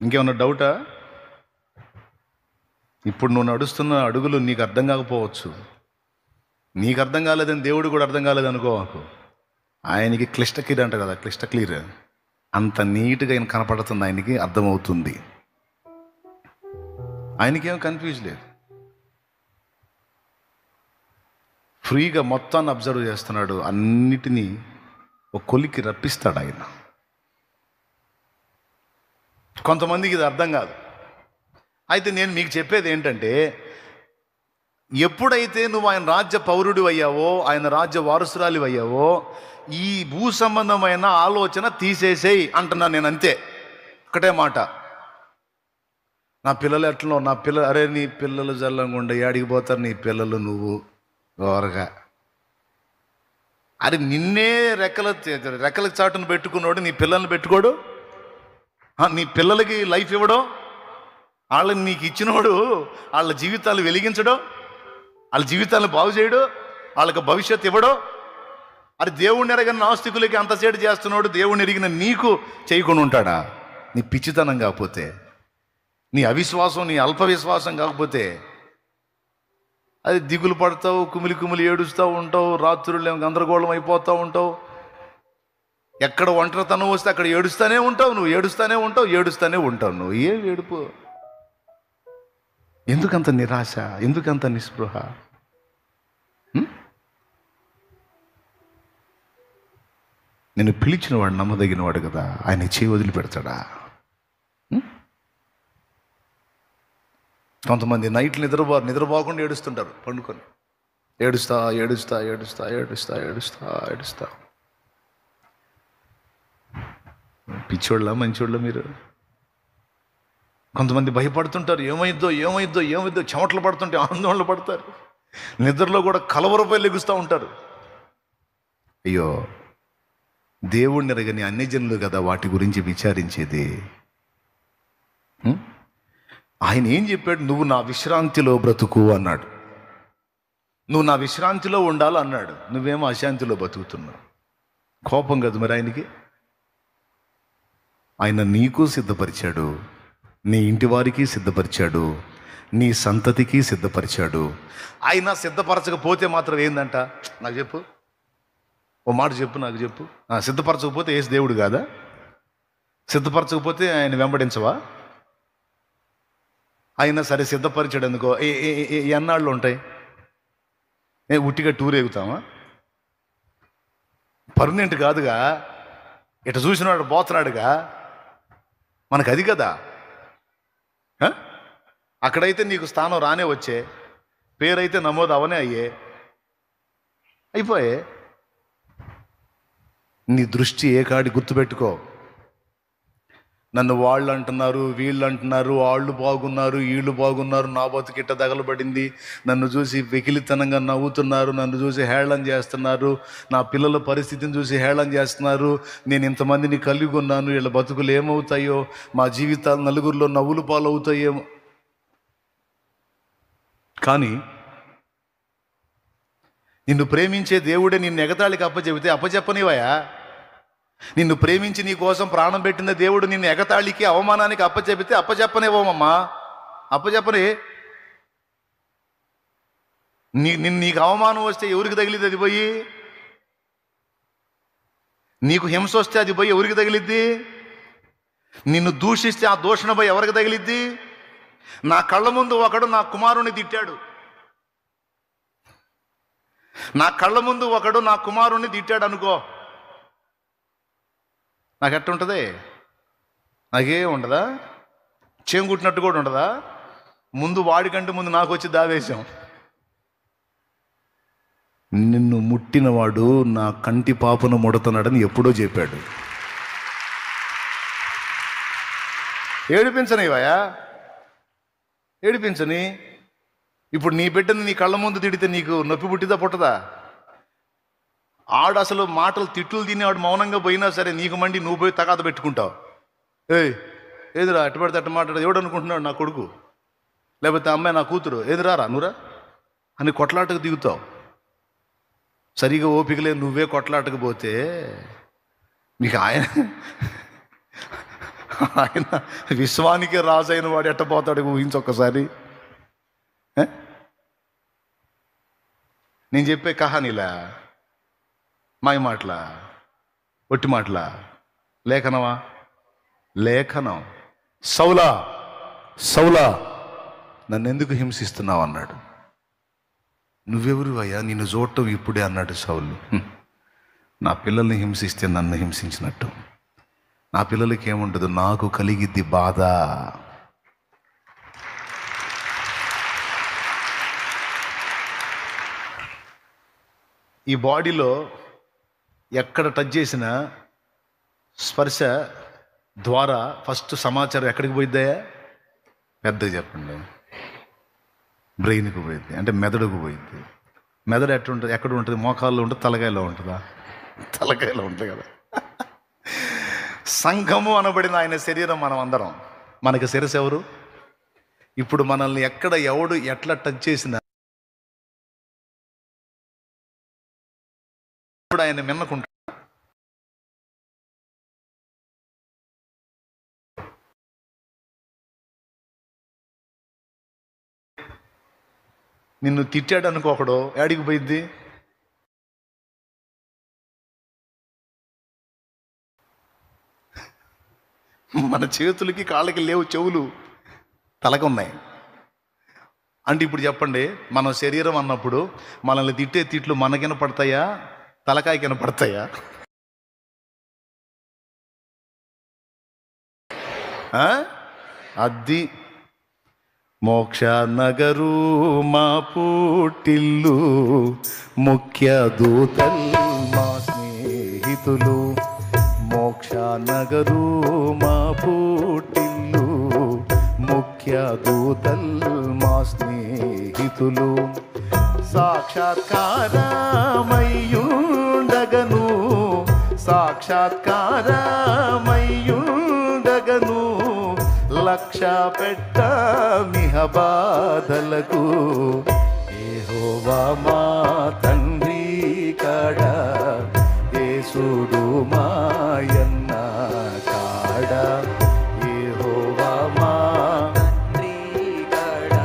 ఇంకేమన్నా డౌటా? ఇప్పుడు నువ్వు నడుస్తున్న అడుగులు నీకు అర్థం కాకపోవచ్చు. నీకు అర్థం కాలేదని దేవుడు కూడా అర్థం కాలేదు అనుకోవాకు. ఆయనకి క్లిష్ట క్లియర్ అంట కదా, క్లిష్ట క్లియర్. అంత నీట్గా ఆయన కనపడుతుంది, ఆయనకి అర్థమవుతుంది. ఆయనకేం కన్ఫ్యూజ్ లేదు. ఫ్రీగా మొత్తాన్ని అబ్జర్వ్ చేస్తున్నాడు. అన్నిటినీ ఒక కొలికి రప్పిస్తాడు ఆయన. కొంతమందికి ఇది అర్థం కాదు. అయితే నేను మీకు చెప్పేది ఏంటంటే, ఎప్పుడైతే నువ్వు ఆయన రాజ్య పౌరుడు అయ్యావో, ఆయన రాజ్య వారసురాలి అయ్యావో, ఈ భూ సంబంధమైన ఆలోచన తీసేసేయి అంటున్నాను నేను. అంతే, ఒకటే మాట. నా పిల్లలు ఎట్లనో, నా పిల్లలు, అరే నీ పిల్లలు జల్లంగా ఉండే ఏడికి పోతారు నీ పిల్లలు, నువ్వు ఓరగా. అరే నిన్నే రెక్కల చాటును పెట్టుకున్నాడు, నీ పిల్లల్ని పెట్టుకోడు? నీ పిల్లలకి లైఫ్ ఇవ్వడం, వాళ్ళని నీకు ఇచ్చినోడు వాళ్ళ జీవితాలు వెలిగించడం, వాళ్ళ జీవితాలను బాగు చేయడు, వాళ్ళకి భవిష్యత్తు ఇవ్వడం. అది దేవుణ్ణి ఎరగని నాస్తికులకి అంతసేటు చేస్తున్నాడు, దేవుణ్ణి ఎరిగిన నీకు చేయకుండా ఉంటాడా? నీ పిచ్చితనం కాకపోతే, నీ అవిశ్వాసం, నీ అల్ప విశ్వాసం కాకపోతే అది దిగులు పడతావు, కుమిలి కుమిలి ఏడుస్తూ ఉంటావు, రాత్రులు గందరగోళం అయిపోతూ ఉంటావు. ఎక్కడ ఒంటరితనం వస్తే అక్కడ ఏడుస్తూనే ఉంటావు, నువ్వు ఏడుస్తూనే ఉంటావు. నువ్వు ఏం ఏడుపు? ఎందుకంత నిరాశ? ఎందుకంత నిస్పృహ? నేను పిలిచిన వాడు నమ్మదగిన వాడు కదా, ఆయన చేయి వదిలిపెడతాడా? కొంతమంది నైట్లు నిద్రపోకుండా ఏడుస్తుంటారు, పండుకొని ఏడుస్తా. పిచ్చోళ్ళ మంచోళ్ళ మీరు? కొంతమంది భయపడుతుంటారు, ఏమైద్దో చెమటలు పడుతుంటే ఆందోళన పడతారు. నిద్రలో కూడా కలవరపై లెగుస్తూ ఉంటారు. అయ్యో, దేవుణ్ణి ఎరగని అన్యజనులు కదా వాటి గురించి విచారించేది. ఆయన ఏం చెప్పాడు? నువ్వు నా విశ్రాంతిలో బ్రతుకు అన్నాడు. నువ్వు నా విశ్రాంతిలో ఉండాలి అన్నాడు. నువ్వేమో అశాంతిలో బతుకుతున్నావు. కోపం కదా మరి ఆయనకి. ఆయన నీకు సిద్ధపరిచాడు, నీ ఇంటి వారికి సిద్ధపరిచాడు, నీ సంతతికి సిద్ధపరిచాడు. ఆయన సిద్ధపరచకపోతే మాత్రం ఏందంట? నాకు చెప్పు, ఓ మాట చెప్పు, నాకు చెప్పు. సిద్ధపరచకపోతే ఏసు దేవుడు కాదా? సిద్ధపరచకపోతే ఆయన వెంబడించవా? అయినా సరే సిద్ధపరిచాడు ఎందుకో ఎన్నాళ్ళు ఉంటాయి? ఉట్టిగా టూర్ ఎగుతామా? పర్మనెంట్ కాదుగా, ఇట చూసినాడు పోతున్నాడుగా. మనకు అది కదా. అక్కడైతే నీకు స్థానం రానే వచ్చే, పేరైతే నమోదు అవనే అయిపోయే. నీ దృష్టి ఏ కాడి గుర్తుపెట్టుకో. నన్ను వాళ్ళు అంటున్నారు, వీళ్ళు అంటున్నారు, వాళ్ళు బాగున్నారు, వీళ్ళు బాగున్నారు, నా బతుకిట్ట తగలబడింది, నన్ను చూసి వెకిలితనంగా నవ్వుతున్నారు, నన్ను చూసి హేళన చేస్తున్నారు, నా పిల్లల పరిస్థితిని చూసి హేళన చేస్తున్నారు, నేను ఇంతమందిని కలిగి ఉన్నాను, వీళ్ళ బతుకులు ఏమవుతాయో, మా జీవితాలు నలుగురిలో నవ్వులు పాలవుతాయేమో. కానీ నిన్ను ప్రేమించే దేవుడే నిన్ను ఎగతాళికి అప్పచెప్పనివయా? నిన్ను ప్రేమించి నీ కోసం ప్రాణం పెట్టిన దేవుడు నిన్ను ఎగతాళికి, అవమానానికి అప్పచెప్పనివ్వమమ్మా. అప్పచెప్పని. నీకు అవమానం వస్తే ఎవరికి తగిలిద్ది? అది పోయి నీకు హింస వస్తే అది పోయి ఎవరికి తగిలిద్ది? నిన్ను దూషిస్తే ఆ దూషణ పోయి ఎవరికి తగిలిద్ది? నా కళ్ళ ముందు ఒకడు నా కుమారుని తిట్టాడు, నా కళ్ళ ముందు ఒకడు నా కుమారుని తిట్టాడు అనుకో, నాకు ఎట్ట ఉంటుంది? నాకేం ఉండదా? చేంగుట్టినట్టు కూడా ఉండదా? ముందు వాడికంటే ముందు నాకు వచ్చి దావేశం. నిన్ను ముట్టినవాడు నా కంటి పాపను ముడతన్నాడని ఎప్పుడో చెప్పాడు. ఏడిపించనివయా? ఏడిపించని. ఇప్పుడు నీ బిడ్డని నీ కళ్ళ ముందు తిడితే నీకు నొప్పి పుట్టిదా పుట్టదా? ఆడు అసలు మాటలు తిట్లు తిని ఆడు మౌనంగా పోయినా సరే నీకు మండి నువ్వు పోయి తగాద పెట్టుకుంటావు. ఏదిరా అట్టు పడితే అట్టు మాట్లాడు, ఎవడు అనుకుంటున్నాడు నా కొడుకు, లేకపోతే అమ్మాయి నా కూతురు, ఏదిరారా నువ్వురా అని కొట్లాటకు దిగుతావు. సరిగా ఓపికలే నువ్వే కొట్లాటకు పోతే మీకు ఆయన విశ్వానికి రాజు అయిన వాడు ఎట్టపోతాడు ఊహించొక్కసారి. నేను చెప్పే కహానీలా, మాయ మాటలా, ఒట్టి మాటలా, లేఖనమా? లేఖనం. సౌలా సౌలా నన్ను ఎందుకు హింసిస్తున్నావు అన్నాడు. నువ్వెవరు అయ్యా, నిన్ను చూడటం ఇప్పుడే అన్నాడు సౌలు. నా పిల్లల్ని హింసిస్తే నన్ను హింసించినట్టు, నా పిల్లలకి ఏముండదు, నాకు కలిగిద్ది బాధ. ఈ బాడీలో ఎక్కడ టచ్ చేసినా స్పర్శ ద్వారా ఫస్ట్ సమాచారం ఎక్కడికి పోయిద్దాయా? పెద్దగా చెప్పండి. బ్రెయిన్కి పోయింది, అంటే మెదడుకు పోయింది. మెదడు ఎట్టుంటుంది, ఎక్కడ ఉంటుంది? మోకాల్లో ఉంటుంది, తలకాయలో ఉంటుందా? తలకాయలో ఉంటుంది కదా. సంఘము అనబడిన ఆయన శరీరం మనం అందరం. మనకి శిరస్సు ఎవరు? ఇప్పుడు మనల్ని ఎక్కడ ఎవడు ఎట్లా టచ్ చేసినా ఇప్పుడు ఆయన మిన్నకుంటా. నిన్ను తిట్టాడు అనుకోకడు, ఏడికి పోయిద్ది? మన చేతులకి కాళ్ళకి లేవు చెవులు, తలకున్నాయి. అంటే ఇప్పుడు చెప్పండి, మన శరీరం అన్నప్పుడు మనల్ని తిట్టే తిట్లు మనకిన పడతాయా, తలకాయ కనపడతాయా? అది మోక్ష నగరు మా పుట్టిల్లు, ముఖ్య దూతల్ మా స్నేహితులు. మోక్ష నగరు మా పుట్టిల్లు, ముఖ్య దూతల్ మా స్నేహితులు. సాక్షాత్కారమయ్యుండగను, సాక్షాత్కారమయ్యుండగను, లక్ష్య పెట్ట మిహ బాధలకు. యెహోవా మా తండ్రి కాడ, యేసుడు మాయన్న కాడ. యెహోవా మా తండ్రి కాడ,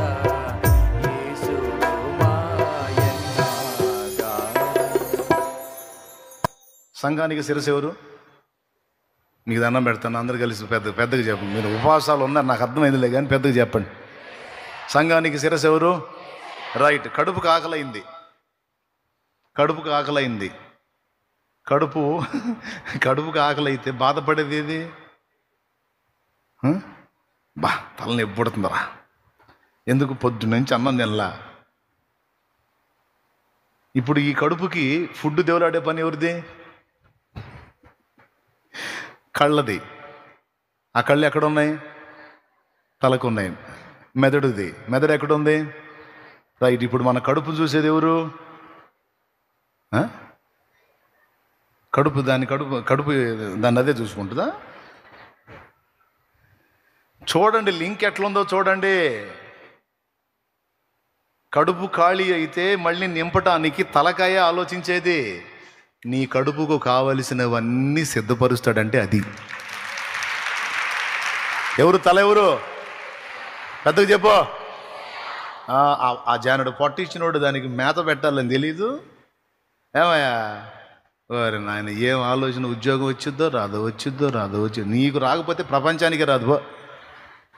యేసుడు మాయన్న కాడ. సంఘానికి శిరస్సు ఎవరు? మీకు దండం పెడతాను, అందరు కలిసి పెద్దగా చెప్పండి. మీరు ఉపవాసాలు ఉన్నారు, నాకు అర్థమైందిలే కానీ పెద్దగా చెప్పండి. సంఘానికి శిరస్సు ఎవరు? రైట్. కడుపుకు ఆకలైంది, కడుపుకు ఆకలైంది. కడుపుకు ఆకలైతే బాధపడేది ఏది? తలని ఎప్పుడుతుందరా, ఎందుకు పొద్దున్నుంచి అన్నం తినలా. ఇప్పుడు ఈ కడుపుకి ఫుడ్ దేవులాడే పని ఎవరిది? కళ్ళది. ఆ కళ్ళు ఎక్కడున్నాయి? తలకు ఉన్నాయి. మెదడుది. మెదడు ఎక్కడుంది? రైట్. ఇప్పుడు మన కడుపు చూసేది ఎవరు? కడుపు దాన్ని అదే చూసుకుంటుందా? చూడండి, లింక్ ఎట్లుందో చూడండి. కడుపు ఖాళీ అయితే మళ్ళీ నింపటానికి తలకాయ ఆలోచించేది. నీ కడుపుకు కావలసినవన్నీ సిద్ధపరుస్తాడంటే అది ఎవరు? తల ఎవరు? పెద్దగా చెప్పు. ఆ జానుడు పొట్టిచ్చినోడు దానికి మేత పెట్టాలని తెలీదు. ఏమయ్యా వారి నాయన, ఏం ఆలోచన, ఉద్యోగం వచ్చిద్దో రాదో. నీకు రాకపోతే ప్రపంచానికి రాదు.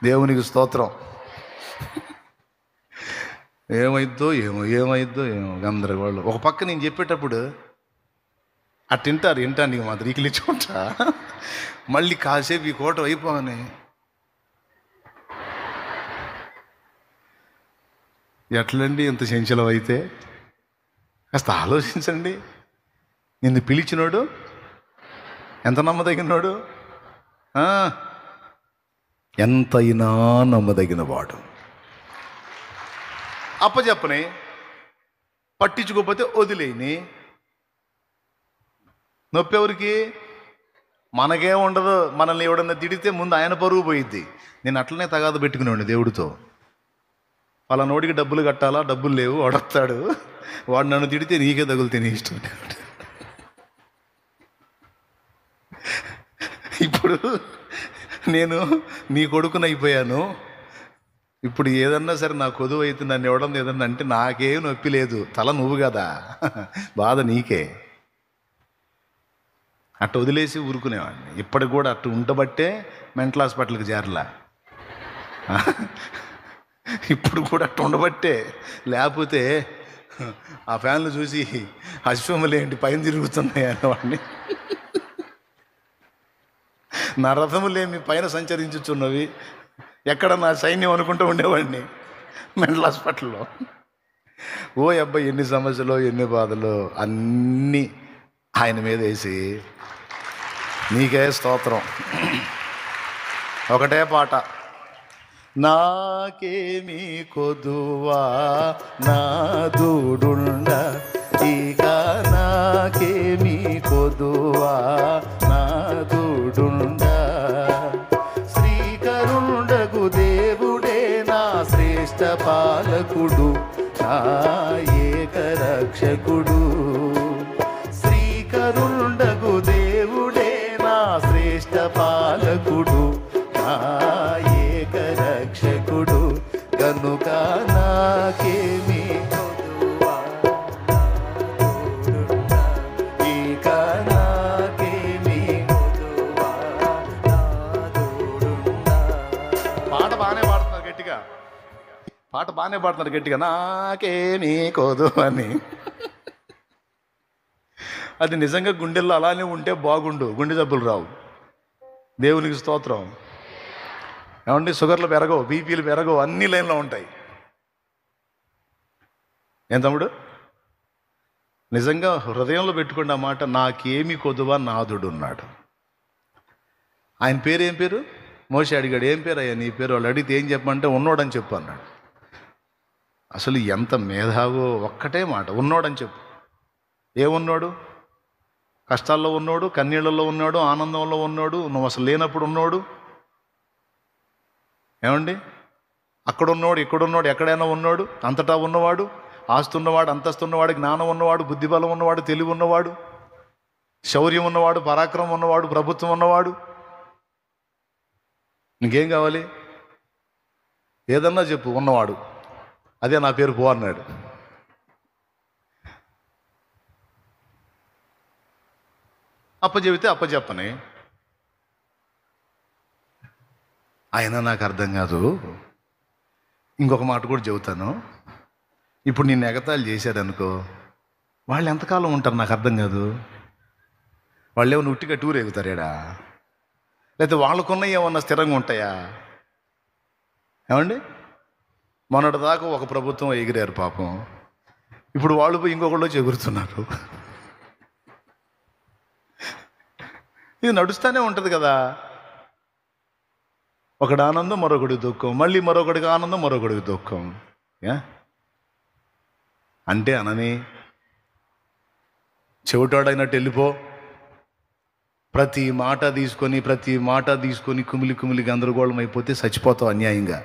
దేవునికి స్తోత్రం. ఏమైద్దో ఏమో గందరగోళం. ఒక పక్క నేను చెప్పేటప్పుడు వింటాను నీకు మాత్రం ఈకిలిచ్చుకుంటా. మళ్ళీ కాసేపు ఈ కోట అయిపోగానే ఎట్లండి ఇంత చంచలం అయితే? కాస్త ఆలోచించండి. నిన్ను పిలిచినోడు ఎంత నమ్మదగినోడు? ఎంతైనా నమ్మదగిన వాడు. అప్పచెప్పని, పట్టించుకోకపోతే వదిలేని. నొప్పి ఎవరికి? మనకేం ఉండదు. మనల్ని ఎవడన్నా తిడితే ముందు ఆయన పరువు పోయిద్ది. నేను అట్లనే తగాదు పెట్టుకునేవాడిని దేవుడితో. పలానోడికి డబ్బులు కట్టాలా, డబ్బులు లేవు, వాడొస్తాడు, వాడు నన్ను తిడితే నీకే తగులుతే నీ ఇష్టం. ఇప్పుడు నేను నీ కొడుకుని అయిపోయాను, ఇప్పుడు ఏదన్నా సరే నా కొదువు అయితే నన్ను ఇవ్వడం ఏదన్నా అంటే నాకేం నొప్పి లేదు, తల నువ్వు కదా, బాధ నీకే. అట్ట వదిలేసి ఊరుకునేవాడిని. ఇప్పటికి కూడా అట్టు ఉండబట్టే మెంటల్ హాస్పిటల్కి చేరలా. ఇప్పుడు కూడా అట్టు ఉండబట్టే, లేకపోతే ఆ ఫ్యాన్లు చూసి అశ్వములేంటి పైన తిరుగుతున్నాయి అనేవాడిని. నా రథములేమి పైన సంచరించుచున్నవి, ఎక్కడ నా సైన్యం అనుకుంటూ ఉండేవాడిని మెంటల్ హాస్పిటల్లో. ఓ అబ్బాయి, ఎన్ని సమస్యలు ఎన్ని బాధలు అన్నీ ఆయన మీద వేసి, నీకే స్తోత్రం. ఒకటే పాట, నాకేమీ కొదువా నాదుడుండ, ఇక నాకేమీ కొదువా నాదుడుండ, శ్రీకరుండగు దేవుడే నా శ్రేష్ఠ పాలకుడు, నా ఏకరక్షకుడు. శ్రీకరుండగు దేవుడే నా శ్రేష్ఠ పాలకుడు, నా ఏకరక్షకుడు, కనుక నాకేమీ కొదువా నాదుడుండ, ఇక నాకేమీ కొదువా నాదుడుండ. పాట బాగానే పాడుతున్నారు గట్టిగా, పాట బాగానే పాడుతున్నారు గట్టిగా, నాకేమీ కొదు అని. అది నిజంగా గుండెల్లో అలానే ఉంటే బాగుండు, గుండె జబ్బులు రావు. దేవునికి స్తోత్రం. ఏమండి, షుగర్లు పెరగవు, బీపీలు పెరగవు, అన్ని లైన్లో ఉంటాయి. ఏం తమ్ముడు, నిజంగా హృదయంలో పెట్టుకున్న మాట, నాకేమి కొదువా నాదుడు ఉన్నాడు. ఆయన పేరు ఏం పేరు? మోషే అడిగాడు, ఏం పేరు అయ్యా నీ పేరు? వాళ్ళు అడిగితే ఏం చెప్పమంటే ఉన్నోడని చెప్పు అన్నాడు. అసలు ఎంత మేధావో, ఒక్కటే మాట, ఉన్నోడని చెప్పు. ఏమున్నాడు? కష్టాల్లో ఉన్నాడు, కన్నీళ్ళల్లో ఉన్నాడు, ఆనందంలో ఉన్నాడు, నువ్వు అసలు లేనప్పుడు ఉన్నాడు. ఏమండి, అక్కడున్నాడు ఇక్కడున్నాడు ఎక్కడైనా ఉన్నాడు, అంతటా ఉన్నవాడు, ఆస్తి ఉన్నవాడు, అంతస్తు ఉన్నవాడు, జ్ఞానం ఉన్నవాడు, బుద్ధిబలం ఉన్నవాడు, తెలివి ఉన్నవాడు, శౌర్యం ఉన్నవాడు, పరాక్రమం ఉన్నవాడు, ప్రభుత్వం ఉన్నవాడు. నీకేం కావాలి? ఏదన్నా చెప్పు, ఉన్నవాడు. అదే నా పేరు పో అన్నాడు. అప్పచెబితే అప్పచెప్పని. అయినా నాకు అర్థం కాదు. ఇంకొక మాట కూడా చెబుతాను. ఇప్పుడు నేను ఎగతాళి చేశారనుకో, వాళ్ళు ఎంతకాలం ఉంటారు నాకు అర్థం కాదు. వాళ్ళు ఏమన్నా ఉట్టిగా టూర్ ఎగుతారేడా, లేకపోతే వాళ్ళకున్న ఏమన్నా స్థిరంగా ఉంటాయా? ఏమండి, మొన్నటి దాకా ఒక ప్రభుత్వం ఎగిరారు పాపం, ఇప్పుడు వాళ్ళు పోయి ఇంకొకళ్ళు వచ్చి ఎగురుతున్నారు. ఇది నడుస్తూనే ఉంటుంది కదా. ఒకటి ఆనందం, మరొకటి దుఃఖం, మళ్ళీ మరొకటికి ఆనందం, మరొకటికి దుఃఖం. అంటే అనని చెవిటాడైనట్టు వెళ్ళిపో. ప్రతి మాట తీసుకొని కుమిలి కుమిలి గందరగోళం అయిపోతే చచ్చిపోతావు అన్యాయంగా.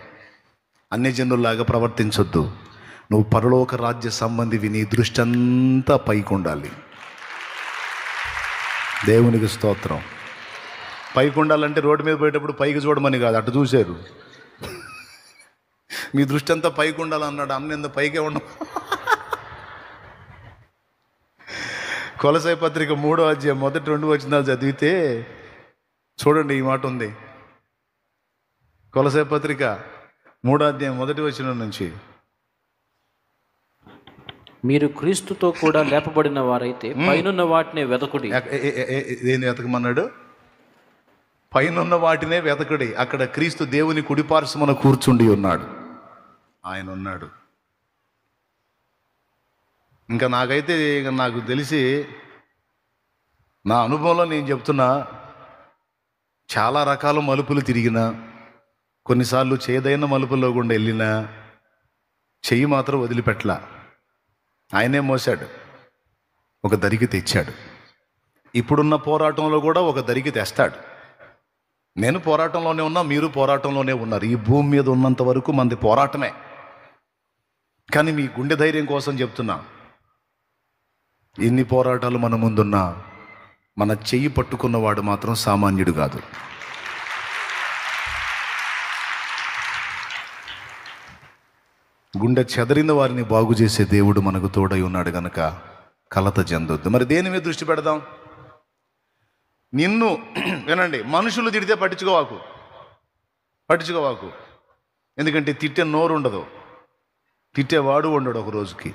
అన్యజనుల్లాగా ప్రవర్తించొద్దు. నువ్వు పరలోక రాజ్య సంబంధివి. నీ దృష్టి అంతా పైకి ఉండాలి. దేవునికి స్తోత్రం. పైకి ఉండాలంటే రోడ్డు మీద పోయేటప్పుడు పైకి చూడమని కాదు, అటు చూశారు. మీ దృష్టి అంతా పైకి ఉండాలన్నాడు. అన్న పైకే ఉండ. కొలసై పత్రిక 3వ అధ్యాయం మొదటి 2 వచనాలు చదివితే చూడండి, ఈ మాట ఉంది. కొలసై పత్రిక 3వ అధ్యాయం మొదటి వచనం నుంచి, మీరు క్రీస్తుతో కూడా లేపబడిన వారైతే పైనున్న వాటినే వెతకుడి. ఏం వెతకమన్నాడు? పైనున్న వాటినే వెతకుడి. అక్కడ క్రీస్తు దేవుని కుడిపార్శ్వమున కూర్చుండి ఉన్నాడు. ఆయన ఉన్నాడు. ఇంకా నాకైతే నాకు తెలిసి నా అనుభవంలో నేను చెప్తున్నా, చాలా రకాల మలుపులు తిరిగినా, కొన్నిసార్లు చేదైన మలుపుల్లో గుండా వెళ్ళినా చెయ్యి మాత్రం వదిలిపెట్టలా. ఆయనే మోసాడు, ఒక దరికి తెచ్చాడు. ఇప్పుడున్న పోరాటంలో కూడా ఒక దరికి తెస్తాడు. నేను పోరాటంలోనే ఉన్నా, మీరు పోరాటంలోనే ఉన్నారు. ఈ భూమి మీద ఉన్నంత వరకు మనది పోరాటమే. కానీ మీ గుండె ధైర్యం కోసం చెప్తున్నా, ఎన్ని పోరాటాలు మన ముందున్నా మన చెయ్యి పట్టుకున్నవాడు మాత్రం సామాన్యుడు కాదు. గుండె చెదరిన వారిని బాగు చేసే దేవుడు మనకు తోడై ఉన్నాడు గనక కలత చెందొద్దు. మరి దేని మీద దృష్టి పెడదాం? నిన్ను వినండి, మనుషులు తిడితే పట్టించుకోవాకు. ఎందుకంటే తిట్టే నోరు ఉండదు, తిట్టేవాడు ఉండడు ఒక రోజుకి.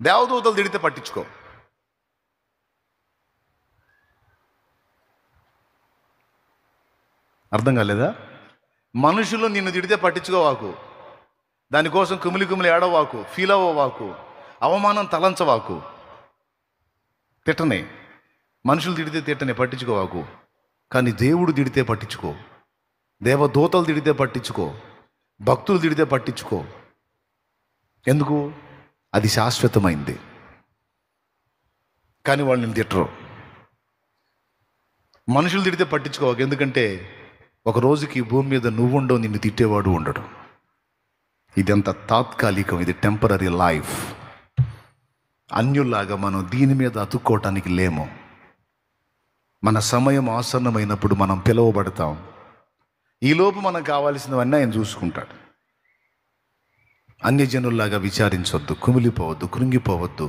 దేవదూతలు తిడితే పట్టించుకో. అర్థం కాలేదా? మనుషులు నిన్ను తిడితే పట్టించుకోవాకు, దానికోసం కుమిలి ఏడవాకు, ఫీల్ అవ్వవాకు, అవమానం తలంచవాకు. తిట్టనే, మనుషులు తిడితే తిట్టనే, పట్టించుకోవాకు. కానీ దేవుడు తిడితే పట్టించుకో, దేవదూతలు తిడితే పట్టించుకో, భక్తులు తిడితే పట్టించుకో. ఎందుకు? అది శాశ్వతమైంది. కానీ వాళ్ళు నిన్ను తిట్టరు. మనుషులు తిడితే పట్టించుకోవాకు, ఎందుకంటే ఒక రోజుకి భూమి మీద నువ్వు ఉండవు, నిన్ను తిట్టేవాడు ఉండడు. ఇదంతా తాత్కాలికం, ఇది టెంపరీ లైఫ్. అన్యుల్లాగా మనం దీని మీద అతుక్కోవటానికి లేము. మన సమయం ఆసన్నమైనప్పుడు మనం పిలువబడతాం. ఈలోపు మనకు కావాల్సినవన్నీ ఆయన చూసుకుంటాడు. అన్యజనుల్లాగా విచారించవద్దు, కుమిలిపోవద్దు, కృంగిపోవద్దు,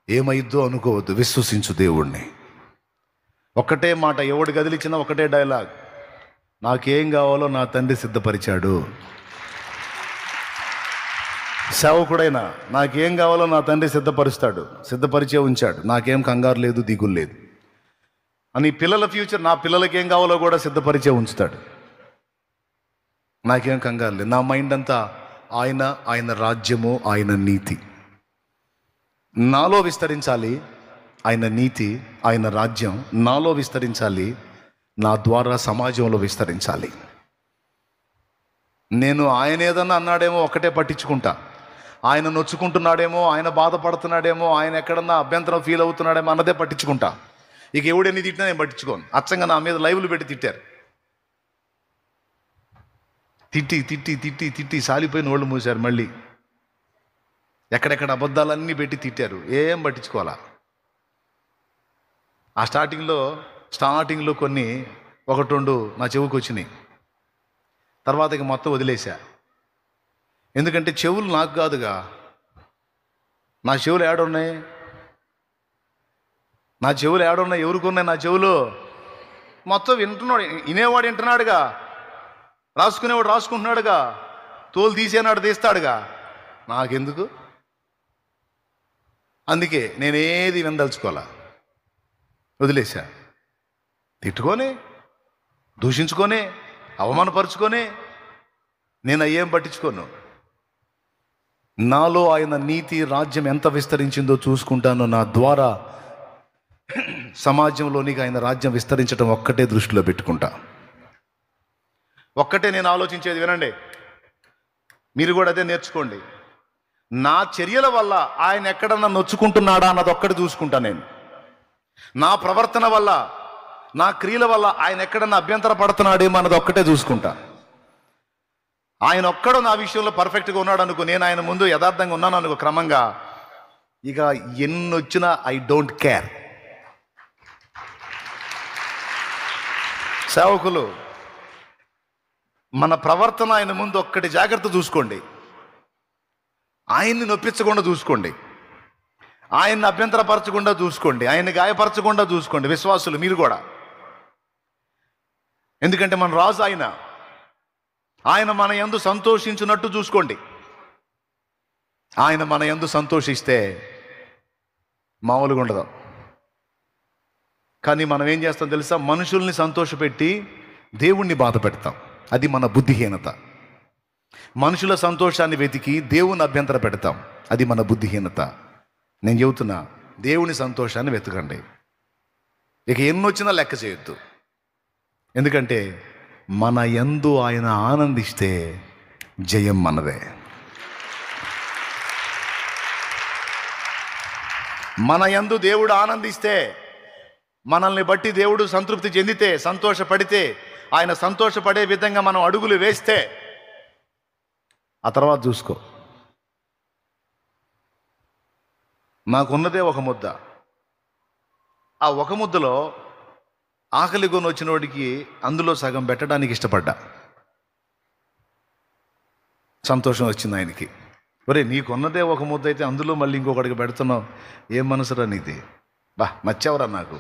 ఏమైద్దో అనుకోవద్దు. విశ్వసించు దేవుణ్ణి. ఒక్కటే మాట, ఎవడు గదిలిచ్చినా ఒకటే డైలాగ్, నాకేం కావాలో నా తండ్రి సిద్ధపరిచాడు. సేవకుడైనా నాకేం కావాలో నా తండ్రి సిద్ధపరిచే ఉంచాడు. నాకేం కంగారు లేదు, దిగులు లేదు అని. పిల్లల ఫ్యూచర్, నా పిల్లలకి ఏం కావాలో కూడా సిద్ధపరిచే ఉంచుతాడు. నాకేం కంగారు లేదు. నా మైండ్ అంతా ఆయన రాజ్యము, ఆయన నీతి నాలో విస్తరించాలి. ఆయన నీతి, ఆయన రాజ్యం నాలో విస్తరించాలి, నా ద్వారా సమాజంలో విస్తరించాలి. నేను ఆయన ఏదన్నా అన్నాడేమో ఒకటే పట్టించుకుంటా, ఆయన నొచ్చుకుంటున్నాడేమో, ఆయన బాధపడుతున్నాడేమో, ఆయన ఎక్కడన్నా అభ్యంతరం ఫీల్ అవుతున్నాడేమో అన్నదే పట్టించుకుంటా. ఇక ఎవడెన్ని తిట్టినా నేను పట్టించుకోను. అచ్చంగా నా మీద లైవ్లు పెట్టి తిట్టారు. తిట్టి సాలిపోయిన వాళ్ళు మూసారు. మళ్ళీ ఎక్కడెక్కడ అబద్ధాలన్నీ పెట్టి తిట్టారు. ఏం పట్టించుకోవాలా? ఆ స్టార్టింగ్లో కొన్ని ఒకటి రెండు నా చెవుకు వచ్చినాయి. తర్వాత ఇక మొత్తం వదిలేశా. ఎందుకంటే చెవులు నాకు కాదుగా, నా చెవులు ఏడున్నాయి? ఎవరికున్నాయి నా చెవులు? మొత్తం వినేవాడు వింటున్నాడుగా, రాసుకునేవాడు రాసుకుంటున్నాడుగా, తోలు తీసేనాడు తీస్తాడుగా. నాకెందుకు? అందుకే నేనేది వినదలుచుకోవాలా, వదిలేశా. తిట్టుకొని, దూషించుకొని, అవమానపరుచుకొని నేను అయ్యేం పట్టించుకోను. నాలో ఆయన నీతి రాజ్యం ఎంత విస్తరించిందో చూసుకుంటానో, నా ద్వారా సమాజంలోనికి ఆయన రాజ్యం విస్తరించడం ఒక్కటే దృష్టిలో పెట్టుకుంటా. ఒక్కటే నేను ఆలోచించేది. వినండి, మీరు కూడా అదే నేర్చుకోండి. నా చర్యల వల్ల ఆయన ఎక్కడన్నా నొచ్చుకుంటున్నాడా అన్నది ఒక్కటి చూసుకుంటా నేను. నా ప్రవర్తన వల్ల, నా క్రియల వల్ల ఆయన ఎక్కడన్నా అభ్యంతర పడుతున్నాడేమో అన్నది ఒక్కటే చూసుకుంటా. ఆయన ఒక్కడు నా విషయంలో పర్ఫెక్ట్గా ఉన్నాడు అనుకో, నేను ఆయన ముందు యథార్థంగా ఉన్నాను అనుకో, క్రమంగా ఇక ఎన్ని వచ్చినా ఐ డోంట్ కేర్. సేవకులు, మన ప్రవర్తన ఆయన ముందు ఒక్కటి జాగ్రత్త చూసుకోండి. ఆయన్ని నొప్పించకుండా చూసుకోండి, ఆయన్ని అభ్యంతరపరచకుండా చూసుకోండి, ఆయన్ని గాయపరచకుండా చూసుకోండి. విశ్వాసులు మీరు కూడా. ఎందుకంటే మన రాజు ఆయన మన యందు సంతోషించున్నట్టు చూసుకోండి. ఆయన మన యందు సంతోషిస్తే మామూలుగా ఉండదు. కానీ మనం ఏం చేస్తాం తెలుసా? మనుషుల్ని సంతోషపెట్టి దేవుణ్ణి బాధ పెడతాం. అది మన బుద్ధిహీనత. మనుషుల సంతోషాన్ని వెతికి దేవుని అభ్యంతర పెడతాం. అది మన బుద్ధిహీనత. నేను చెబుతున్నా, దేవుని సంతోషాన్ని వెతకండి. ఇక ఎన్నొచ్చినా లెక్క చేయొద్దు. ఎందుకంటే మన యందు ఆయన ఆనందిస్తే జయం మనదే. మన యందు దేవుడు ఆనందిస్తే, మనల్ని బట్టి దేవుడు సంతృప్తి చెందితే, సంతోషపడితే, ఆయన సంతోషపడే విధంగా మనం అడుగులు వేస్తే, ఆ తర్వాత చూసుకో. నాకున్నదే ఒక ముద్ద. ఆ ఒక ముద్దలో ఆకలి కొని వచ్చిన వాడికి అందులో సగం పెట్టడానికి ఇష్టపడ్డా. సంతోషం వచ్చింది ఆయనకి. ఒరే నీకున్నదే ఒక ముద్ద అయితే అందులో మళ్ళీ ఇంకొకటికి పెడుతున్నావు, ఏం మనసురా నీది, నచ్చావురా నాకు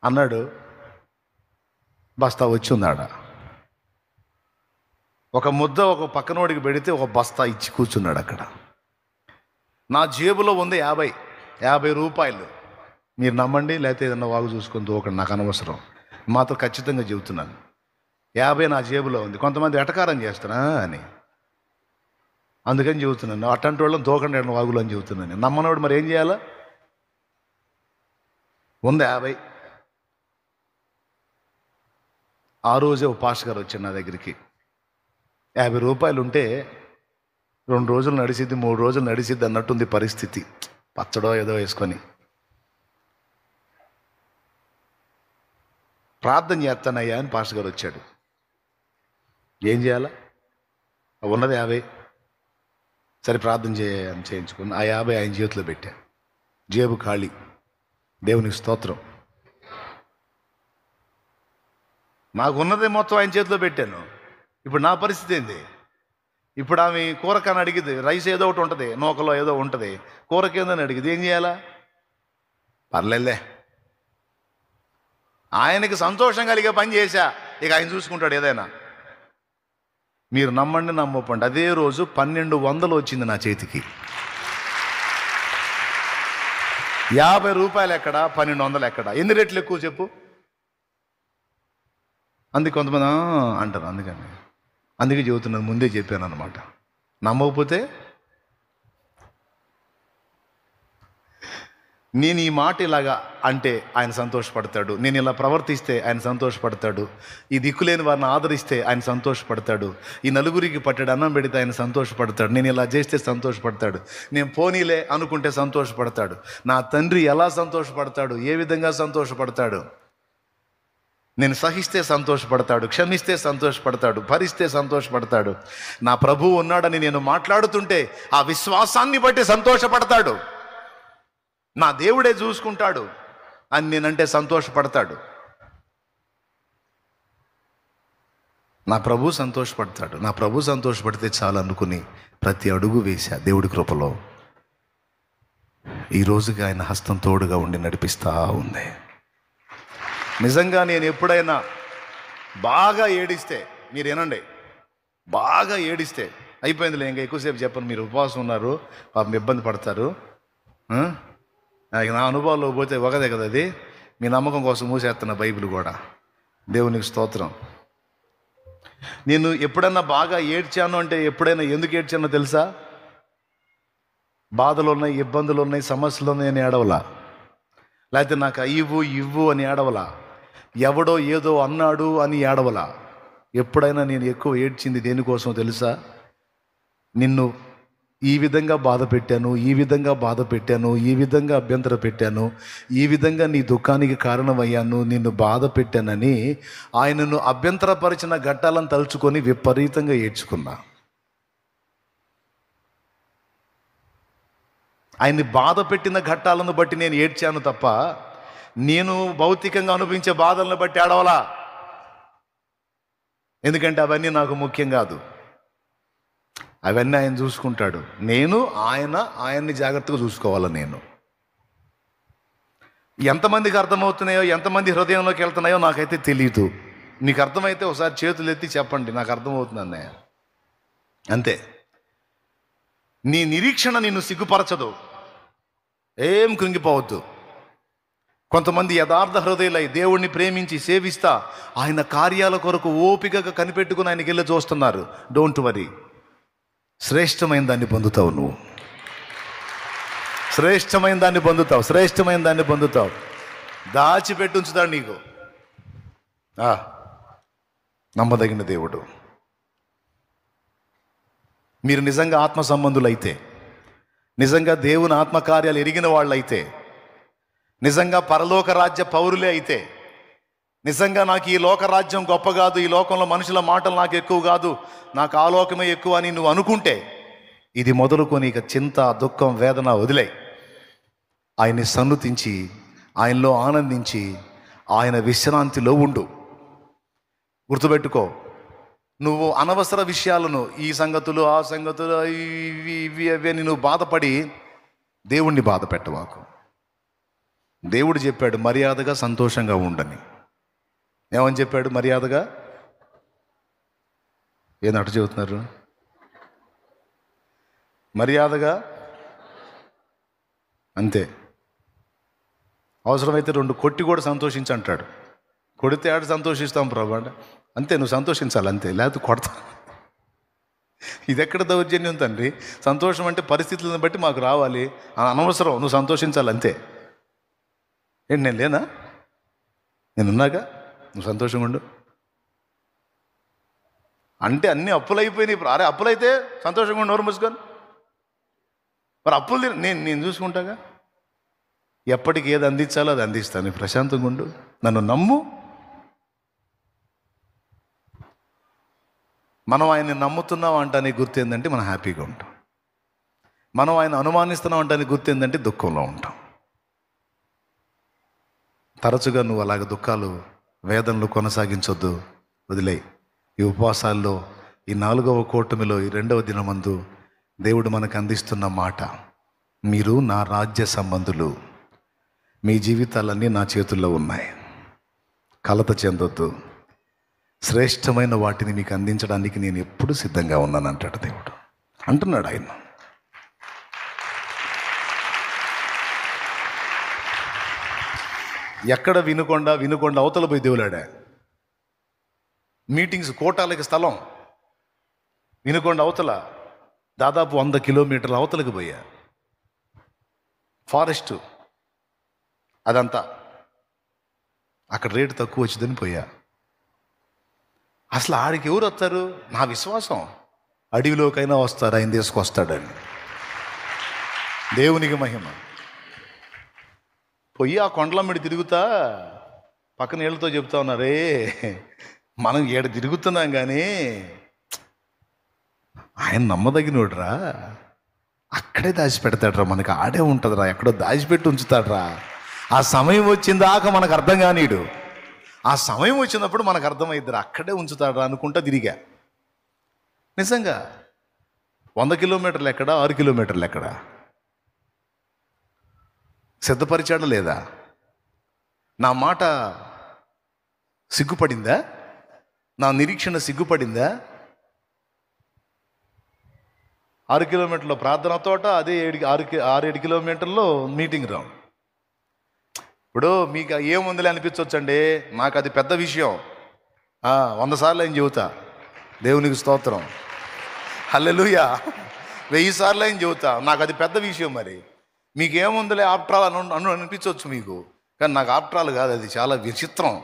అన్నాడు. బస్తా వచ్చి ఆడ. ఒక ముద్ద ఒక పక్కనోడికి పెడితే ఒక బస్తా ఇచ్చి కూర్చున్నాడు అక్కడ. నా జేబులో ఉంది 50 రూపాయలు. మీరు నమ్మండి, లేకపోతే ఏదన్నా వాగు చూసుకొని దూకండి, నాకు అనవసరం. మాత్రం ఖచ్చితంగా చెబుతున్నాను, 50 నా జేబులో ఉంది. కొంతమంది ఎటకారం చేస్తానా అని, అందుకని చెబుతున్నాను. అట్లాంటి వాళ్ళని దూకండి ఎన్న వాగులు అని చెబుతున్నాను. నమ్మనోడు మరి ఏం చేయాలా? ఉంది 50. ఆ రోజే ఓ పాస్టర్ గారు వచ్చారు నా దగ్గరికి. 50 రూపాయలు ఉంటే 2 రోజులు నడిచిద్ది, 3 రోజులు నడిచిద్ది అన్నట్టుంది పరిస్థితి. పచ్చడో ఏదో వేసుకొని ప్రార్థన చేస్తానయ్యా అని పాస్టర్ గారు వచ్చాడు. ఏం చేయాలా? ఉన్నది 50. సరే ప్రార్థన చేయించుకుని ఆ 50 ఆయన చేతిలో పెట్టా. జేబు ఖాళీ. దేవునికి స్తోత్రం. నాకున్నదే మొత్తం ఆయన చేతిలో పెట్టాను. ఇప్పుడు నా పరిస్థితి ఏంది? ఇప్పుడు ఆమె కూరకని అడిగింది, రైస్ ఏదో ఒకటి ఉంటుంది, నూకలో ఏదో ఉంటుంది, కూరకేందని అడిగింది, ఏం చేయాలా? పర్లేదులే, ఆయనకి సంతోషం కలిగే పని చేశా, ఇక ఆయన చూసుకుంటాడు ఏదైనా. మీరు నమ్మండి నమ్మకండి, అదే రోజు 1200 వచ్చింది నా చేతికి. 50 రూపాయలు ఎక్కడ, 1200 ఎక్కడ? ఎన్ని రెట్లు ఎక్కువ చెప్పు? అందుకే కొంతమంది అంటారు. అందుకే చెబుతున్నాను, ముందే చెప్పాను అనమాట. నమ్మకపోతే నేను ఈ మాట ఇలాగా అంటే ఆయన సంతోషపడతాడు, నేను ఇలా ప్రవర్తిస్తే ఆయన సంతోషపడతాడు, ఈ దిక్కులేని వారిని ఆదరిస్తే ఆయన సంతోషపడతాడు, ఈ నలుగురికి పట్టడు అన్నం పెడితే ఆయన సంతోషపడతాడు, నేను ఇలా చేస్తే సంతోషపడతాడు, నేను పోనీలే అనుకుంటే సంతోషపడతాడు. నా తండ్రి ఎలా సంతోషపడతాడు, ఏ విధంగా సంతోషపడతాడు? నేను సహిస్తే సంతోషపడతాడు, క్షమిస్తే సంతోషపడతాడు, భరిస్తే సంతోషపడతాడు. నా ప్రభువు ఉన్నాడని నేను మాట్లాడుతుంటే ఆ విశ్వాసాన్ని బట్టి సంతోషపడతాడు. నా దేవుడే చూసుకుంటాడు అని నేనంటే సంతోషపడతాడు. నా ప్రభు సంతోషపడతాడు. నా ప్రభు సంతోషపడితే చాలు అనుకుని ప్రతి అడుగు వేశా. దేవుడి కృపలో ఈ రోజుకి ఆయన హస్తం తోడుగా ఉండి నడిపిస్తూ ఉంది. నిజంగా నేను ఎప్పుడైనా బాగా ఏడిస్తే, మీరు ఏనండి, బాగా ఏడిస్తే అయిపోయిందిలే, ఇంకా ఎక్కువసేపు చెప్పను, మీరు ఉపవాసం ఉన్నారు, పాపం ఇబ్బంది పడతారు. నా అనుభవంలో పోతే ఒకదే కదా అది. మీ నమ్మకం కోసం మూసేస్తున్న బైబిల్ కూడా. దేవునికి స్తోత్రం. నేను ఎప్పుడన్నా బాగా ఏడ్చాను అంటే, ఎప్పుడైనా ఎందుకు ఏడ్చానో తెలుసా? బాధలు ఉన్నాయి, ఇబ్బందులు ఉన్నాయి, సమస్యలు ఉన్నాయి అని ఏడవలా, లేకపోతే నాకు ఇవ్వు అని ఏడవలా, ఎవడో ఏదో అన్నాడు అని ఏడవలా. ఎప్పుడైనా నేను ఎక్కువ ఏడ్చింది దేనికోసం తెలుసా? నిన్ను ఈ విధంగా బాధ పెట్టాను, ఈ విధంగా బాధ పెట్టాను, ఈ విధంగా అభ్యంతర పెట్టాను, ఈ విధంగా నీ దుఃఖానికి కారణమయ్యాను, నిన్ను బాధ పెట్టానని ఆయనను అభ్యంతరపరిచిన ఘట్టాలను తలుచుకొని విపరీతంగా ఏడ్చుకున్నా. ఆయన్ని బాధ పెట్టిన ఘట్టాలను బట్టి నేను ఏడ్చాను తప్ప నేను భౌతికంగా అనుభవించే బాధలను బట్టి ఏడవలా. ఎందుకంటే అవన్నీ నాకు ముఖ్యం కాదు. అవన్నీ ఆయన చూసుకుంటాడు. నేను ఆయన్ని జాగ్రత్తగా చూసుకోవాలి. నేను ఎంతమందికి అర్థమవుతున్నాయో, ఎంతమంది హృదయంలోకి వెళ్తున్నాయో నాకైతే తెలియదు. నీకు అర్థమైతే ఒకసారి చేతులు ఎత్తి చెప్పండి, నాకు అర్థమవుతుంది అన్నయ్య. అంతే. నీ నిరీక్షణ నిన్ను సిగ్గుపరచదు, ఏం కృంగిపోవద్దు. కొంతమంది యథార్థ హృదయులై దేవుణ్ణి ప్రేమించి సేవిస్తా ఆయన కార్యాల కొరకు ఓపికగా కనిపెట్టుకుని ఆయనకి వెళ్ళి చూస్తున్నారు. డోంట్ వరీ, శ్రేష్టమైన దాన్ని పొందుతావు. నువ్వు శ్రేష్టమైన దాన్ని పొందుతావు, శ్రేష్టమైన దాన్ని పొందుతావు. దాచిపెట్టి ఉంచుతాడు నీకు. నమ్మదగిన దేవుడు. మీరు నిజంగా ఆత్మ సంబంధులైతే, నిజంగా దేవుని ఆత్మకార్యాలు ఎరిగిన వాళ్ళైతే, నిజంగా పరలోక రాజ్య పౌరులే అయితే, నిజంగా నాకు ఈ లోకరాజ్యం గొప్ప కాదు, ఈ లోకంలో మనుషుల మాటలు నాకు ఎక్కువ కాదు, నాకు ఆ లోకమే ఎక్కువ అని నువ్వు అనుకుంటే, ఇది మొదలుకొని ఇక చింత, దుఃఖం, వేదన వదిలే ఆయన్ని సన్నుతించి, ఆయనలో ఆనందించి, ఆయన విశ్రాంతిలో ఉండు. గుర్తుపెట్టుకో, నువ్వు అనవసర విషయాలను, ఈ సంగతులు ఆ సంగతులు ఇవి ఇవి అవి అని నువ్వు బాధపడి దేవుణ్ణి బాధ పెట్టవాకు. దేవుడు చెప్పాడు మర్యాదగా సంతోషంగా ఉండని. ఏమని చెప్పాడు? మర్యాదగా. ఏం అటు చెబుతున్నారు? మర్యాదగా అంతే. అవసరమైతే 2 కొట్టి కూడా సంతోషించి అంటాడు. కొడితే ఆడు సంతోషిస్తాం ప్రభు అంటే అంతే, నువ్వు సంతోషించాలి అంతే, లేకపోతే కొడతా. ఇది ఎక్కడ దౌర్జన్యం తండ్రి? సంతోషం అంటే పరిస్థితులను బట్టి మాకు రావాలి, అనవసరం, నువ్వు సంతోషించాలి అంతే. ఏంటి నేను లేనా? నేనున్నాగా, నువ్వు సంతోషంగా ఉండు అంటే అన్ని అప్పులైపోయినాయి. అరే అప్పులైతే సంతోషంగా ఉండు, నోరు మూసుకొని. మరి అప్పులు నేను చూసుకుంటాగా. ఎప్పటికి ఏది అందించాలో అది అందిస్తాను, ప్రశాంతంగా ఉండు, నన్ను నమ్ము. మనం ఆయన్ని నమ్ముతున్నాం అంటానికి గుర్తు ఏంటంటే మనం హ్యాపీగా ఉంటాం. మనం ఆయన అనుమానిస్తున్నాం అంటానికి గుర్తు ఏంటంటే దుఃఖంలో ఉంటాం. తరచుగా నువ్వు అలాగ దుఃఖాలు, వేదనలు కొనసాగించొద్దు, వదిలేయి. ఈ ఉపవాసాల్లో, ఈ 4వ కూటమిలో, ఈ 2వ దినమందు దేవుడు మనకు అందిస్తున్న మాట, మీరు నా రాజ్య సంబంధులు, మీ జీవితాలన్నీ నా చేతుల్లో ఉన్నాయి, కలత చెందొద్దు, శ్రేష్టమైన వాటిని మీకు అందించడానికి నేను ఎప్పుడు సిద్ధంగా ఉన్నాను అంటాడు దేవుడు. అంటున్నాడు ఆయన. ఎక్కడ వినుకొండ అవతల పోయి దేవులాడా. మీటింగ్స్ కోటాలకి స్థలం వినుకొండ అవతల, దాదాపు 100 కిలోమీటర్ల అవతలకి పోయా. ఫారెస్ట్ అదంతా, అక్కడ రేటు తక్కువ వచ్చిందని పోయా. అసలు ఆడికి ఎవరు వస్తారు? నా విశ్వాసం అడవిలోకైనా వస్తారు, ఆయన తీసుకొస్తాడని. దేవునికి మహిమ. పొయ్యి ఆ కొండలమ్మడి తిరుగుతా పక్కన ఏళ్ళతో చెప్తా ఉన్నారే, మనం ఏడ తిరుగుతున్నాం కానీ ఆయన నమ్మదగినోడురా, అక్కడే దాచిపెడతాడురా, మనకి ఆడే ఉంటుందిరా, ఎక్కడో దాచిపెట్టి ఉంచుతాడురా. ఆ సమయం వచ్చిందాక మనకు అర్థం కానీడు, ఆ సమయం వచ్చినప్పుడు మనకు అర్థమైద్దిరా, అక్కడే ఉంచుతాడురా అనుకుంటా తిరిగా. నిజంగా 100 కిలోమీటర్లు ఎక్కడ, 6 కిలోమీటర్లు ఎక్కడ? సిద్ధపరిచాడా లేదా? నా మాట సిగ్గుపడిందా? నా నిరీక్షణ సిగ్గుపడిందా? 6 కిలోమీటర్ల ప్రార్థన తోట, అదే 6-7 కిలోమీటర్లో మీటింగ్ రౌండ్. ఇప్పుడు మీకు ఏముందిలే అనిపించవచ్చండి, నాకు అది పెద్ద విషయం. 100 సార్లు ఆయన చెబుతా, దేవునికి స్తోత్రం, హల్లెలూయా. 1000 సార్లు ఆయన చెబుతా, నాకు అది పెద్ద విషయం. మరి మీకేముందిలే ఆప్ట్రాల్ అనిపించవచ్చు మీకు, కానీ నాకు ఆప్ట్రాల్ కాదు, అది చాలా విచిత్రం.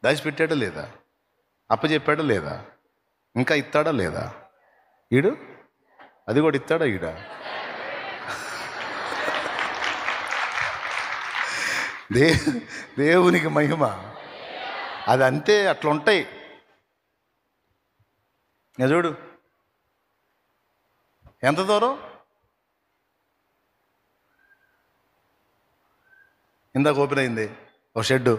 దాచిపెట్టాడా లేదా? అప్పచెప్పాడా లేదా? ఇంకా ఇస్తాడా లేదా? ఈడు అది కూడా ఇస్తాడా? ఈడ దేవునికి మహిమ. అది అంతే, అట్లా ఉంటాయి. చూడు ఎంత దూరం. ఇందాక ఓపెన్ అయింది ఒక షెడ్డు,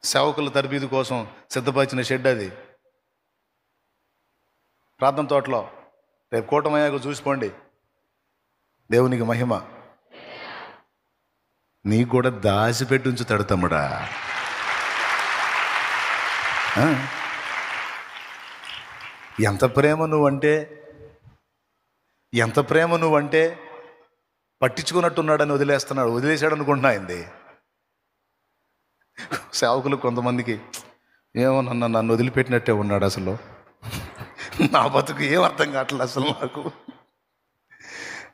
సేవకుల తరబీదు కోసం సిద్ధపరిచిన షెడ్. అది ప్రార్థన తోటలో. రేపు కూటమయ్యాక చూసిపోండి. దేవునికి మహిమ. నీకు కూడా దాచిపెట్టి ఉంచుతాడు తమ్ముడా. ఎంత ప్రేమ నువ్వంటే పట్టించుకున్నట్టున్నాడని వదిలేశాడు అనుకుంటున్నా అయింది. సేవకులు కొంతమందికి ఏమో నన్ను వదిలిపెట్టినట్టే ఉన్నాడు, అసలు నా బతుకు ఏం అర్థం కావట్లేదు అసలు నాకు.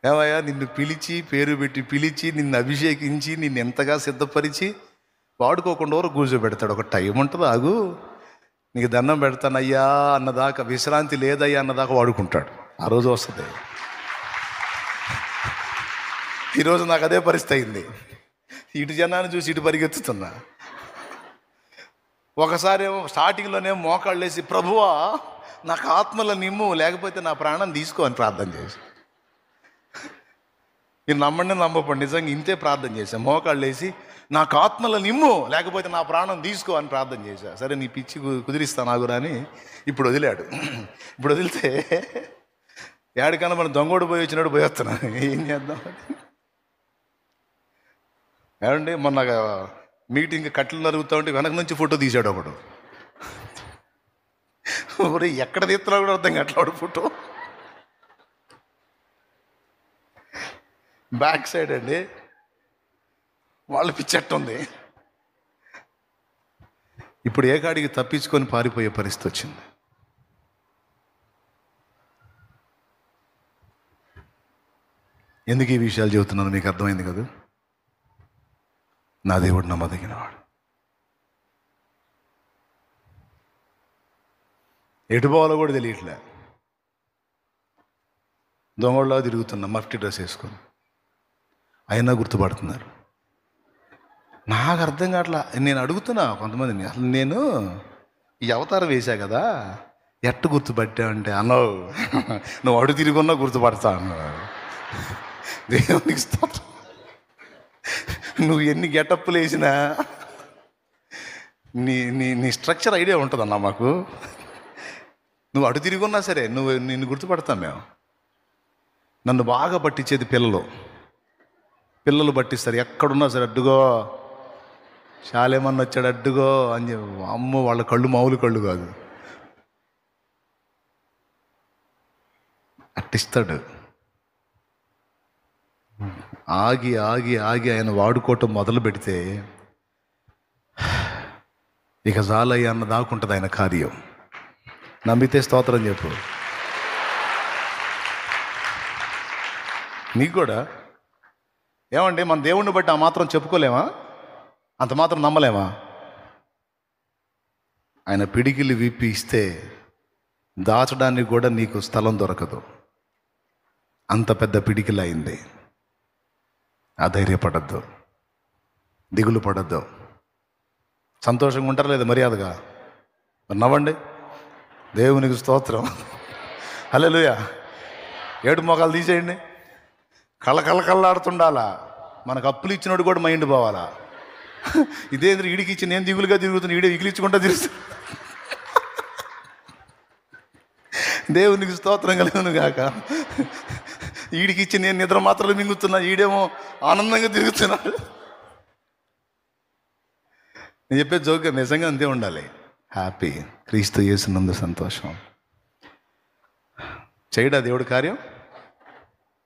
ఏమయ్యా, నిన్ను పిలిచి, పేరు పెట్టి పిలిచి, నిన్ను అభిషేకించి, నిన్ను ఎంతగా సిద్ధపరిచి వాడుకోకుండా ఎవరు కూర్చోబెడతాడు. ఒక టైం ఉంటుంది, ఆగు, నీకు దండం పెడతానయ్యా అన్నదాకా, విశ్రాంతి లేదయ్యా అన్నదాకా వాడుకుంటాడు. ఆ రోజు వస్తుంది. ఈరోజు నాకు అదే పరిస్థితి అయింది. ఇటు జనాన్ని చూసి ఇటు పరిగెత్తుతున్నా. ఒకసారి ఏమో స్టార్టింగ్లోనే మోకాళ్ళు వేసి, ప్రభువా నాకు ఆత్మలో నిమ్ము, లేకపోతే నా ప్రాణం తీసుకో అని ప్రార్థన చేసి, మీరు నమ్మండి నమ్మపండి, నిజంగా ఇంతే ప్రార్థన చేశాను. మోకాళ్ళు వేసి నాకు ఆత్మల నిమ్ము, లేకపోతే నా ప్రాణం తీసుకో అని ప్రార్థన చేశా. సరే నీ పిచ్చి కుదిరిస్తా నాగురా అని ఇప్పుడు వదిలాడు. ఇప్పుడు వదిలితే ఏడికన్నా మనం దొంగోడు పోయి వచ్చినట్టు పోయి వస్తున్నాను. ఏం చేద్దాం? ఏమండి మొన్న మీటింగ్ కట్టెలు నరుగుతూ ఉంటే వెనక నుంచి ఫోటో తీసాడు ఒకడు. ఎక్కడ తీస్తున్నా కూడా అర్థం కావట్లేడు ఫోటో. బ్యాక్ సైడ్ అండి వాళ్ళు పిచ్చెట్టుంది. ఇప్పుడు ఏ కాడికి తప్పించుకొని పారిపోయే పరిస్థితి వచ్చింది. ఎందుకు ఈ విషయాలు చెబుతున్నాను మీకు అర్థమైంది కదా? నా దేవుడు నమ్మదగినవాడు. ఎటు పోవాలో కూడా తెలియట్లే. దొంగళ్ళలో తిరుగుతున్నా మఫ్టీ డ్రెస్ వేసుకొని, అయినా గుర్తుపడుతున్నారు. నాకు అర్థం కావట్లా. నేను అడుగుతున్నా కొంతమందిని, అసలు నేను ఈ అవతారం వేసా కదా, ఎట్టు గుర్తుపట్టా అంటే, అన్నావు నువ్వు అడు తిరుగున్నా గుర్తుపడతా అన్నావు. దేవునికి స్తోత్రం. నువ్వు ఎన్ని గెటప్పులు వేసినా నీ నీ నీ స్ట్రక్చర్ ఐడియా ఉంటుందన్నా మాకు. నువ్వు అటు తిరుగున్నా సరే నిన్ను గుర్తుపడతాం మేము. నన్ను బాగా పట్టించేది పిల్లలు పట్టిస్తారు. ఎక్కడున్నా సరే అడ్డుగో, చాలేమన్నా వచ్చాడు అడ్డుగో అని చెప్పి. అమ్మో, వాళ్ళ కళ్ళు మామూలు కళ్ళు కాదు, అట్టిస్తాడు. ఆగి ఆగి ఆగి ఆయన వాడుకోవటం మొదలు పెడితే ఇక జాలయ్య అన్న దాకుంటుంది ఆయన కార్యం. నమ్మితే స్తోత్రం చెప్పు. నీకు కూడా ఏమండి, మన దేవుణ్ణి బట్టి ఆ మాత్రం చెప్పుకోలేమా? అంత మాత్రం నమ్మలేమా? ఆయన పిడికిలు విప్పి ఇస్తే దాచడానికి కూడా నీకు స్థలం దొరకదు. అంత పెద్ద పిడికిలు అయింది. అధైర్యపడద్దు, దిగులు పడద్దు. సంతోషంగా ఉంటారా లేదా? మర్యాదగా నవ్వండి. దేవునికి స్తోత్రం. హల్లెలూయా. ఏడు మొఖాలు తీసేయండి. కళ్ళాడుతుండాలా. మనకు అప్పులు ఇచ్చినోడు కూడా మైండ్ పోవాలా. ఇదేంద్ర ఈడికి ఇచ్చి నేను దిగులుగా తిరుగుతున్నా, ఈడే ఇగిలించుకుంటా తిరుగుతున్నా. దేవునికి స్తోత్రం కలుగును గాక. ఈడికి ఇచ్చి నేను నిద్ర మాత్రలు మింగుతున్నా, ఈడేమో ఆనందంగా తిరుగుతున్నాడు. నేను చెప్పే జోక్ నిజంగా అంతే ఉండాలి. హ్యాపీ, క్రీస్తు యేసునందు సంతోషం. చేయడా దేవుడి కార్యం?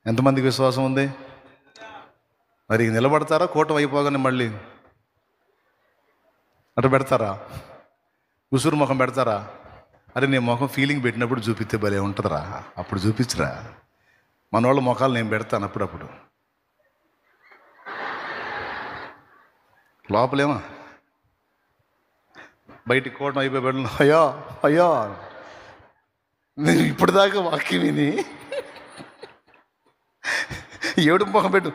ఎంతమందికి విశ్వాసం ఉంది? మరి నిలబడతారా? కూటమి అయిపోగానే మళ్ళీ అటు పెడతారా? ఉసురు ముఖం పెడతారా? అరే నేను ముఖం ఫీలింగ్ పెట్టినప్పుడు చూపిస్తే భలే ఉంటుందిరా, అప్పుడు చూపించరా. మన వాళ్ళ ముఖాలు నేను పెడతాను అప్పుడప్పుడు. లోపలేమా బయటికి కూటమి అయిపోయి పెట్టను. అయ్యో నేను ఇప్పటిదాకా వాక్యం విని ఏడు ముఖం పెట్టు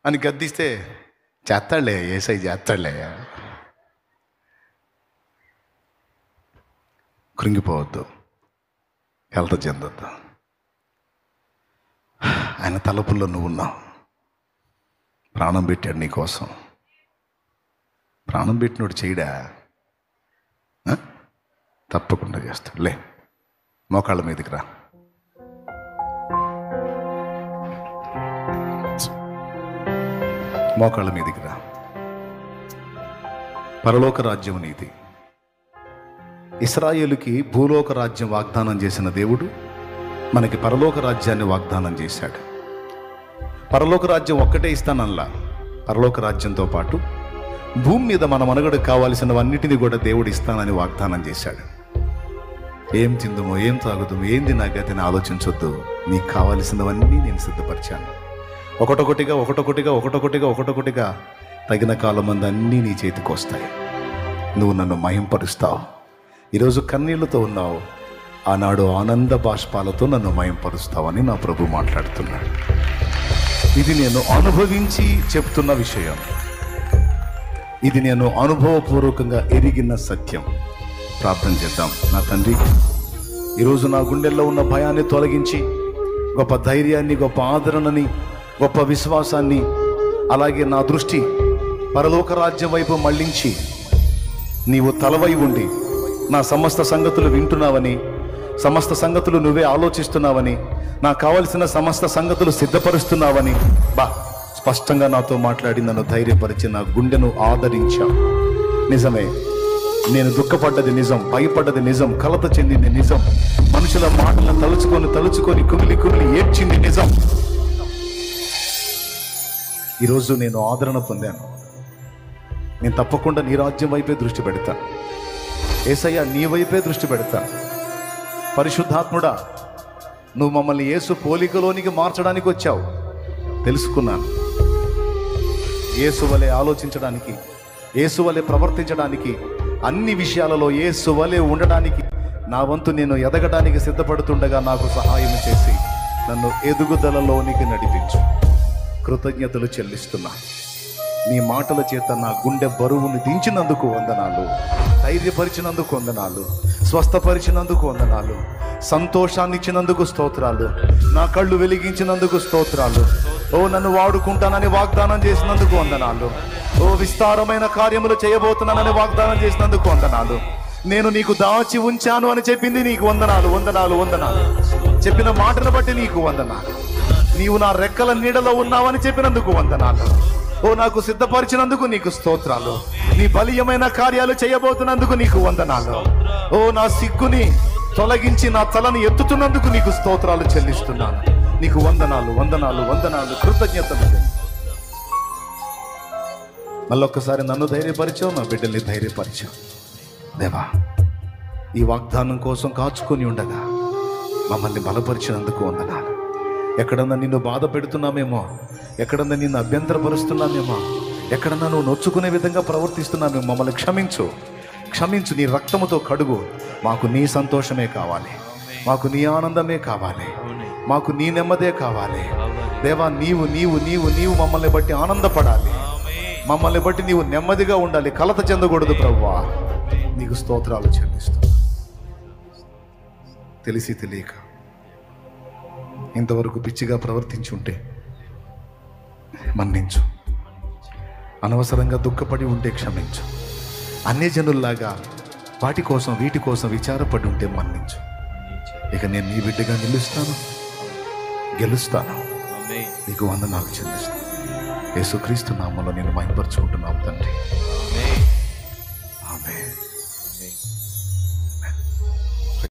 అని గద్దిస్తే చేస్తాడులే, ఏసై చేస్తాడులే. కృంగిపోవద్దు, కలత చెందొద్దు. ఆయన తలుపుల్లో నువ్వు ఉన్నావు. ప్రాణం పెట్టాడు నీకోసం. ప్రాణం పెట్టినోడు చేయడా? తప్పకుండా చేస్తాడు. లే, మోకాళ్ళ మీదకి రా. మోకాళ్ళ మీదకి రా. పరలోక రాజ్యం నీది. ఇశ్రాయేలుకి భూలోక రాజ్యం వాగ్దానం చేసిన దేవుడు మనకి పరలోక రాజ్యాన్ని వాగ్దానం చేశాడు. పరలోక రాజ్యం ఒక్కటే ఇస్తానల్లా, పరలోక రాజ్యంతో పాటు భూమి మీద మన మనుగడకు కావాల్సినవన్నిటినీ కూడా దేవుడు ఇస్తానని వాగ్దానం చేశాడు. ఏం తిందుమో, ఏం తాగుదామో, ఏంది నా గతిని ఆలోచించొద్దు. నీకు కావలసినవన్నీ నేను సిద్ధపరిచాను. ఒకటొకటిగా తగిన కాలం మంది అన్నీ నీ చేతికి వస్తాయి. నువ్వు నన్ను మహింపరుస్తావు. ఈరోజు కన్నీళ్లతో ఉన్నావు, ఆనాడు ఆనంద బాష్పాలతో నన్ను మహింపరుస్తావని నా ప్రభు మాట్లాడుతున్నాడు. ఇది నేను అనుభవించి చెప్తున్న విషయం. ఇది నేను అనుభవపూర్వకంగా ఎరిగిన సత్యం. ప్రార్థన చేద్దాం. నా తండ్రి, ఈరోజు నా గుండెల్లో ఉన్న భయాన్ని తొలగించి గొప్ప ధైర్యాన్ని, గొప్ప ఆదరణని, గొప్ప విశ్వాసాన్ని అలాగే నా దృష్టి పరలోక రాజ్యం వైపు మళ్ళించి నీవు తలవై ఉండి నా సమస్త సంగతులు వింటున్నావని, సమస్త సంగతులు నువ్వే ఆలోచిస్తున్నావని, నాకు కావలసిన సమస్త సంగతులు సిద్ధపరుస్తున్నావని స్పష్టంగా నాతో మాట్లాడి నన్ను ధైర్యపరిచి నా గుండెను ఆదరించా. నిజమే, నేను దుఃఖపడ్డది నిజం, భయపడ్డది నిజం, కలత చెందింది నిజం, మనుషుల మాటలను తలుచుకొని కుమిలి ఏడ్చింది నిజం. ఈరోజు నేను ఆదరణ పొందాను. నేను తప్పకుండా నీ రాజ్యం వైపే దృష్టి పెడతా. యేసయ్య, నీ వైపే దృష్టి పెడతా. పరిశుద్ధాత్ముడా, నువ్వు మమ్మల్ని యేసు పోలికలోనికి మార్చడానికి వచ్చావు. తెలుసుకున్నాను. యేసు వలె ఆలోచించడానికి, యేసు వలె ప్రవర్తించడానికి, అన్ని విషయాలలో యేసు వలె ఉండడానికి నా వంతు నేను ఎదగడానికి సిద్ధపడుతుండగా నాకు సహాయం చేసి నన్ను ఎదుగుదలలోనికి నడిపించు. కృతజ్ఞతలు చెల్లిస్తున్నా. నీ మాటల చేత నా గుండె బరువును దించినందుకు వందనాలు, ధైర్యపరిచినందుకు వందనాలు, స్వస్థపరిచినందుకు వందనాలు, సంతోషాన్ని ఇచ్చినందుకు స్తోత్రాలు, నా కళ్ళు వెలిగించినందుకు స్తోత్రాలు. ఓ, నన్ను వాడుకుంటానని వాగ్దానం చేసినందుకు వందనాలు. ఓ, విస్తారమైన కార్యములు చేయబోతున్నానని వాగ్దానం చేసినందుకు వందనాలు. నేను నీకు దాచి ఉంచాను అని చెప్పింది నీకు వందనాలు, వందనాలు, వందనాలు. చెప్పిన మాటను బట్టి నీకు వందనాలు. నీవు నా రెక్కల నీడలో ఉన్నావని చెప్పినందుకు వందనాలు. ఓ, నాకు సిద్ధపరిచినందుకు నీకు స్తోత్రాలు. నీ బలీయమైన కార్యాలు చేయబోతున్నందుకు నీకు వందనాలు. ఓ, నా సిగ్గుని తొలగించి నా తలను ఎత్తుతున్నందుకు నీకు స్తోత్రాలు చెల్లిస్తున్నాను. నీకు వందనాలు, వందనాలు, వందనాలు, కృతజ్ఞతలు. మళ్ళొక్కసారి నన్ను ధైర్యపరిచావు, నా బిడ్డల్ని ధైర్యపరిచావు. దేవా, ఈ వాగ్దానం కోసం కాచుకొని ఉండగా మమ్మల్ని బలపరిచినందుకు వందనాలు. ఎక్కడన్నా నిన్ను బాధ పెడుతున్నామేమో, ఎక్కడన్నా నిన్ను అభ్యంతరపరుస్తున్నామేమో, ఎక్కడన్నా నువ్వు నొచ్చుకునే విధంగా ప్రవర్తిస్తున్నామేమో, మమ్మల్ని క్షమించు, క్షమించు. నీ రక్తముతో కడుగు. మాకు నీ సంతోషమే కావాలి, మాకు నీ ఆనందమే కావాలి, మాకు నీ నెమ్మదే కావాలి. దేవా, నీవు నీవు నీవు నీవు మమ్మల్ని బట్టి ఆనందపడాలి, మమ్మల్ని బట్టి నీవు నెమ్మదిగా ఉండాలి, కలత చెందకూడదు. ప్రభువా, నీకు స్తోత్రాలు చెల్లిస్తా. తెలిసి తెలియక ఇంతవరకు పిచ్చిగా ప్రవర్తించి ఉంటే మన్నించు. అనవసరంగా దుఃఖపడి ఉంటే క్షమించు. అన్ని జనుల్లాగా వాటి కోసం వీటి కోసం విచారపడి ఉంటే మన్నించు. ఇక నేను నీ బిడ్డగా నిలుస్తాను, గెలుస్తాను. నీకు వందనాలు చెల్లిస్తాను. యేసుక్రీస్తు నామములో నేను మహిమపరచుకుంటున్నాను తండ్రి. ఆమేన్.